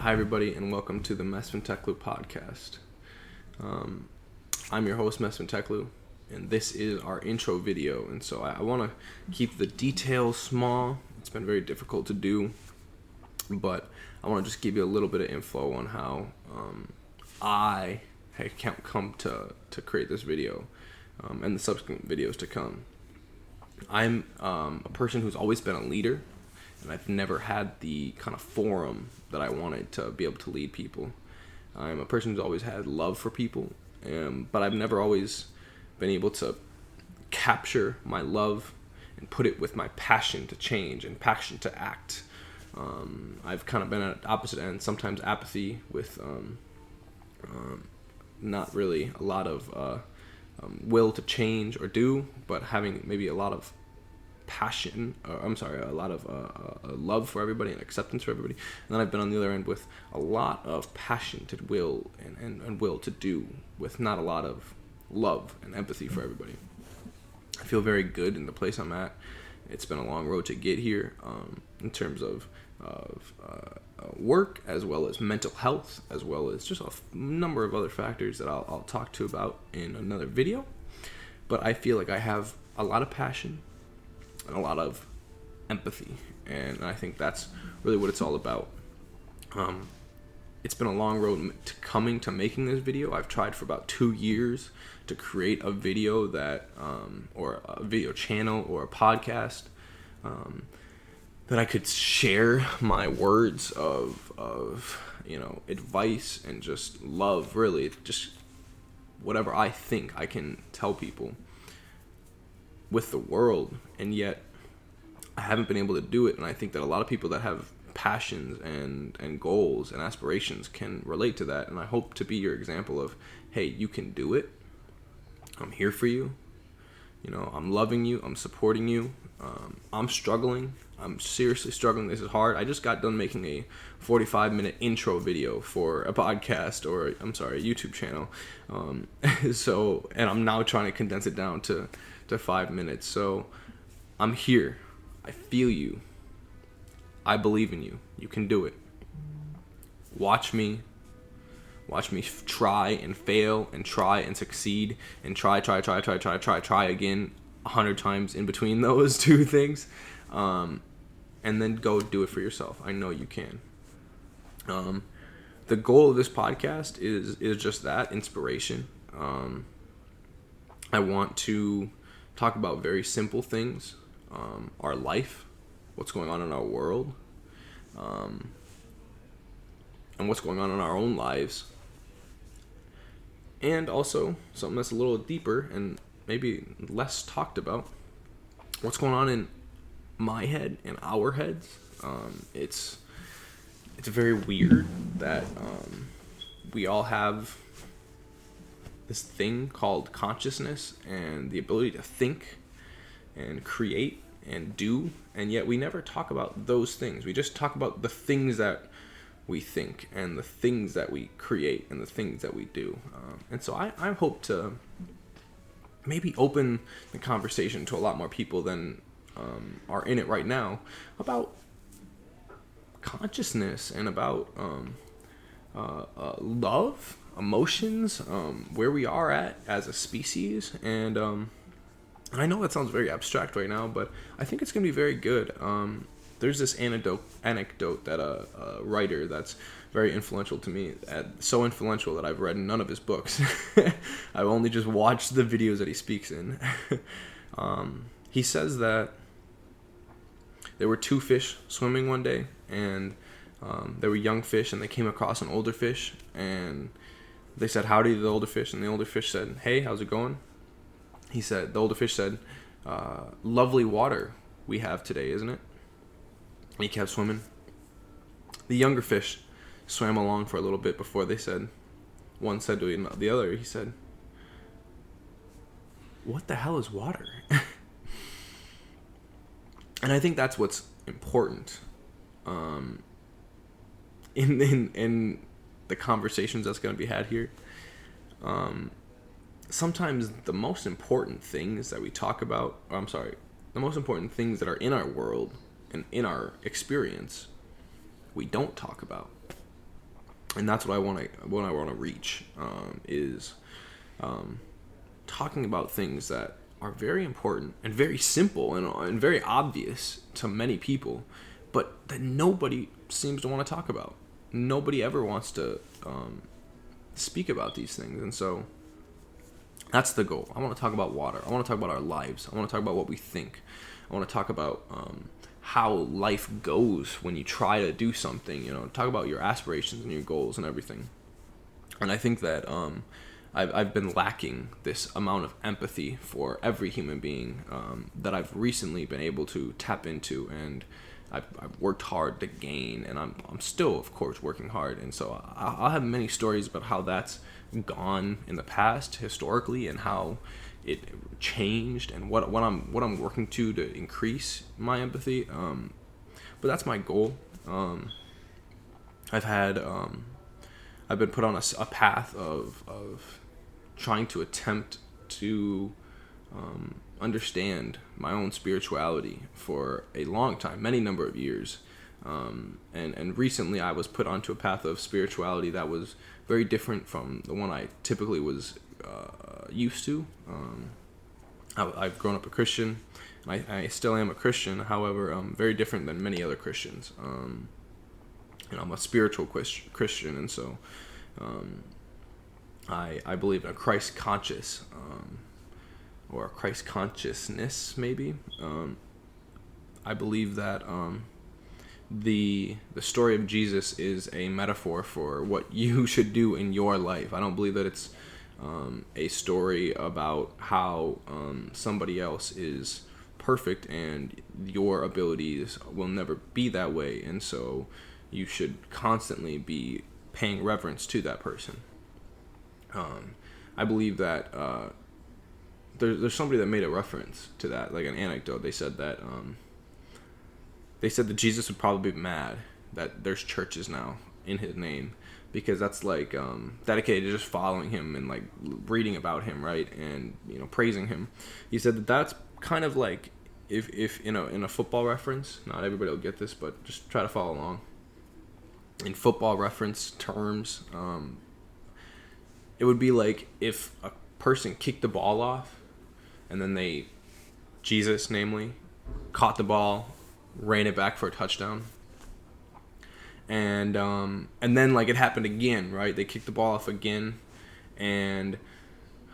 Hi, everybody, and welcome to the Mesfin Teklu podcast. I'm your host, Mesfin Teklu, and this is our intro video. And so I want to keep the details small. It's been very difficult to do, but I want to just give you a little bit of info on how I had come to create this video and the subsequent videos to come. I'm a person who's always been a leader, and I've never had the kind of forum that I wanted to be able to lead people. I'm a person who's always had love for people, but I've never always been able to capture my love and put it with my passion to change and passion to act. I've kind of been at opposite ends, sometimes apathy with not really a lot of will to change or do, but having maybe a lot of a lot of love for everybody and acceptance for everybody. And then I've been on the other end with a lot of passion to will and will to do, with not a lot of love and empathy for everybody. I feel very good in the place I'm at. It's been a long road to get here, in terms of work, as well as mental health, as well as just a number of other factors that I'll talk to about in another video. But I feel like I have a lot of passion and a lot of empathy, and I think that's really what it's all about. It's been a long road to making this video. I've tried for about 2 years to create a video that or a video channel or a podcast that I could share my words of advice and just love, really just whatever I think I can tell people with the world. And yet I haven't been able to do it, and I think that a lot of people that have passions and goals and aspirations can relate to that. And I hope to be your example of, hey, you can do it. I'm here for you. I'm loving you. I'm supporting you. I'm struggling. I'm seriously struggling. This is hard. I just got done making a 45-minute intro video for a podcast, or a YouTube channel. And I'm now trying to condense it down to 5 minutes. So I'm here. I feel you. I believe in you. You can do it. Watch me try and fail and try and succeed and try again 100 times in between those two things, and then go do it for yourself. I know you can. The goal of this podcast is just that, inspiration. I want to talk about very simple things, our life, what's going on in our world, and what's going on in our own lives, and also something that's a little deeper and maybe less talked about, what's going on in my head and our heads. It's very weird that we all have this thing called consciousness and the ability to think and create and do, and yet we never talk about those things. We just talk about the things that we think and the things that we create and the things that we do. And so I hope to maybe open the conversation to a lot more people than are in it right now about consciousness and about love, emotions, where we are at as a species. And I know that sounds very abstract right now, but I think it's going to be very good. There's this anecdote that a writer that's very influential to me, so influential that I've read none of his books. I've only just watched the videos that he speaks in. He says that there were two fish swimming one day, and they were young fish, and they came across an older fish, and they said howdy to the older fish, and the older fish said, "Hey, how's it going?" The older fish said, "Lovely water we have today, isn't it?" And he kept swimming. The younger fish swam along for a little bit before one said to the other, he said, "What the hell is water?" And I think that's what's important in the conversations that's going to be had here. Sometimes the most important things that we talk about, the most important things that are in our world and in our experience, we don't talk about. And that's what I want to reach, is talking about things that are very important and very simple and very obvious to many people, but that nobody seems to want to talk about. Nobody ever wants to speak about these things. And so that's the goal. I want to talk about water. I want to talk about our lives. I want to talk about what we think. I want to talk about how life goes when you try to do something. Talk about your aspirations and your goals and everything. And I think that I've been lacking this amount of empathy for every human being that I've recently been able to tap into, and I've worked hard to gain, and I'm still, of course, working hard. And so I'll have many stories about how that's gone in the past historically, and how it changed, and what I'm working to increase my empathy. But that's my goal. I've been put on a path of trying to attempt to understand my own spirituality for a long time, many number of years. And recently I was put onto a path of spirituality that was very different from the one I typically was used to. I've grown up a Christian, and I still am a Christian. However, very different than many other Christians. I'm a spiritual Christian, and so I believe in a Christ conscious, or a Christ consciousness, maybe. I believe that the story of Jesus is a metaphor for what you should do in your life. I don't believe that it's a story about how somebody else is perfect and your abilities will never be that way, and so you should constantly be paying reverence to that person. I believe that there's somebody that made a reference to that, like an anecdote. They said that Jesus would probably be mad that there's churches now in his name, because that's like dedicated to just following him and like reading about him, right, and praising him. He said that that's kind of like if in a football reference. Not everybody will get this, but just try to follow along. In football reference terms, it would be like if a person kicked the ball off, and then Jesus, namely, caught the ball, ran it back for a touchdown, and then like it happened again, right? They kicked the ball off again, and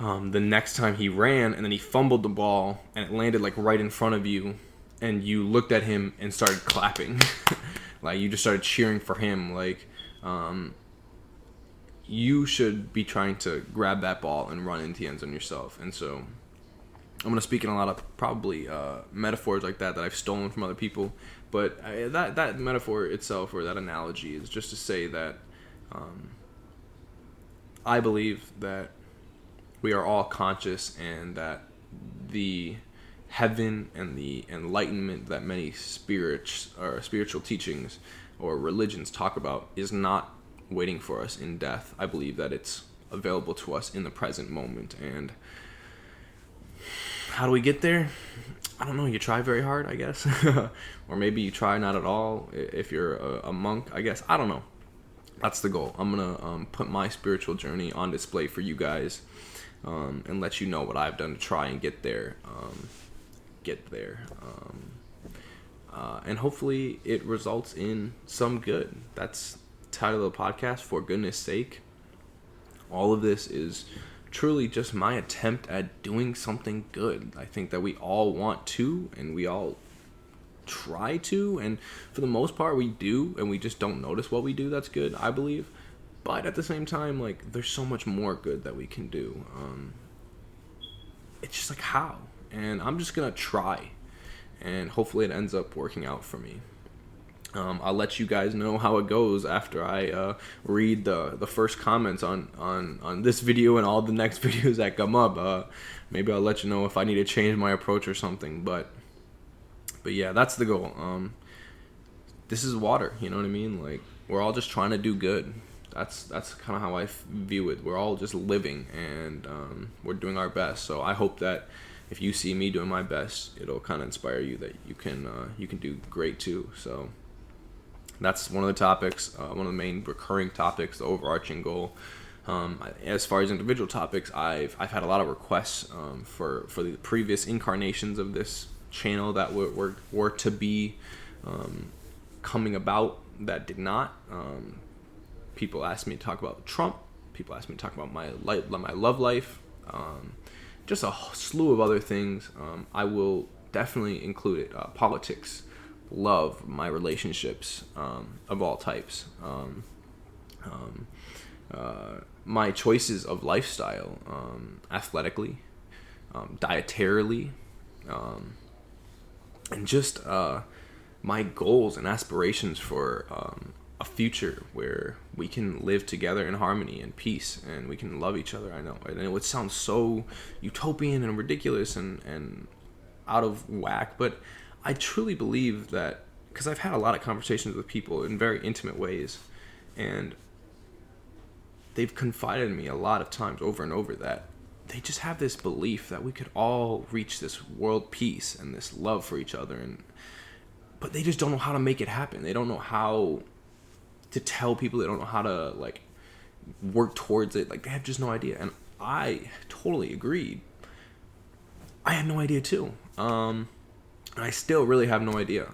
the next time he ran, and then he fumbled the ball, and it landed like right in front of you, and you looked at him and started clapping. Like you just started cheering for him. Like you should be trying to grab that ball and run into the end zone yourself. And so I'm going to speak in a lot of probably metaphors like that I've stolen from other people. But that metaphor itself, or that analogy, is just to say that I believe that we are all conscious, and that the heaven and the enlightenment that many spiritual teachings or religions talk about is not waiting for us in death. I believe that it's available to us in the present moment. And how do we get there? I don't know. You try very hard, I guess. Or maybe you try not at all if you're a monk, I guess. I don't know. That's the goal. I'm going to put my spiritual journey on display for you guys, and let you know what I've done to try and get there. And hopefully it results in some good. That's the title of the podcast, for goodness sake. All of this is truly just my attempt at doing something good. I think that we all want to, and we all try to, and for the most part we do, and we just don't notice what we do that's good, I believe. But at the same time, like, there's so much more good that we can do. It's just like, how? And I'm just gonna try, and hopefully it ends up working out for me. I'll let you guys know how it goes after I read the first comments on this video and all the next videos that come up. Maybe I'll let you know if I need to change my approach or something. But yeah, that's the goal. This is water, you know what I mean? Like, we're all just trying to do good. That's kind of how I view it. We're all just living, and we're doing our best. So I hope that if you see me doing my best, it'll kind of inspire you that you can do great too. So That's one of the topics, one of the main recurring topics, the overarching goal. As far as individual topics, I've had a lot of requests for the previous incarnations of this channel that were to be coming about that did not. People asked me to talk about Trump. People asked me to talk about my love life. Just a slew of other things. I will definitely include it. Politics, love, my relationships of all types. My choices of lifestyle, athletically, dietarily, and just my goals and aspirations for a future where we can live together in harmony and peace, and we can love each other. I know, and it would sound so utopian and ridiculous and out of whack, but I truly believe that, because I've had a lot of conversations with people in very intimate ways, and they've confided in me a lot of times over and over that they just have this belief that we could all reach this world peace and this love for each other, but they just don't know how to make it happen. They don't know how to tell people. They don't know how to like work towards it. Like, they have just no idea. And I totally agreed. I had no idea too. And I still really have no idea.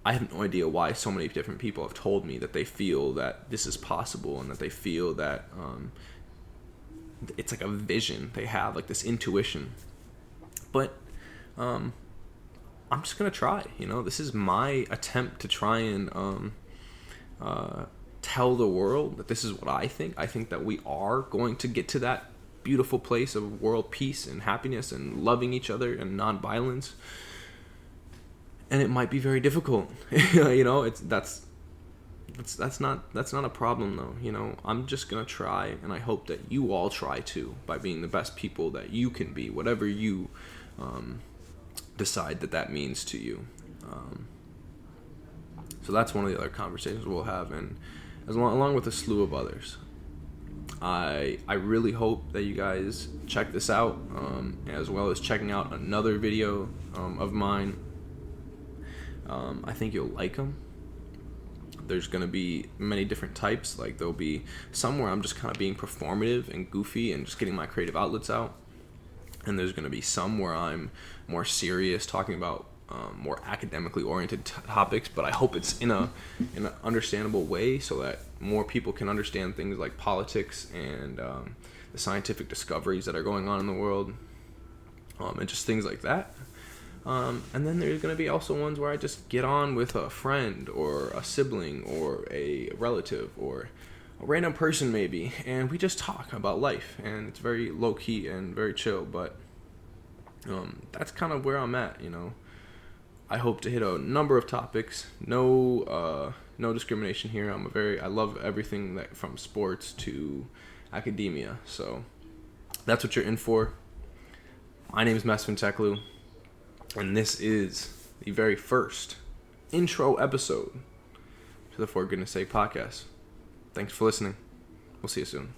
I have no idea why so many different people have told me that they feel that this is possible, and that they feel that it's like a vision they have, like this intuition. But I'm just gonna try. This is my attempt to try and tell the world that this is what I think. I think that we are going to get to that beautiful place of world peace and happiness and loving each other and non-violence. And it might be very difficult. That's not a problem though. I'm just gonna try, and I hope that you all try too, by being the best people that you can be, whatever you decide that means to you. So that's one of the other conversations we'll have, and along with a slew of others. I really hope that you guys check this out, as well as checking out another video of mine. I think you'll like them. There's going to be many different types. Like, there'll be some where I'm just kind of being performative and goofy and just getting my creative outlets out. And there's going to be some where I'm more serious, talking about more academically oriented topics, but I hope it's in an understandable way, so that more people can understand things like politics and the scientific discoveries that are going on in the world, and just things like that. And then there's going to be also ones where I just get on with a friend or a sibling or a relative or a random person maybe, and we just talk about life, and it's very low-key and very chill. But that's kind of where I'm at. I hope to hit a number of topics. No discrimination here. I love everything that, from sports to academia. So that's what you're in for. My name is Mesfin Teklu, and this is the very first intro episode to the For Goodness Sake podcast. Thanks for listening. We'll see you soon.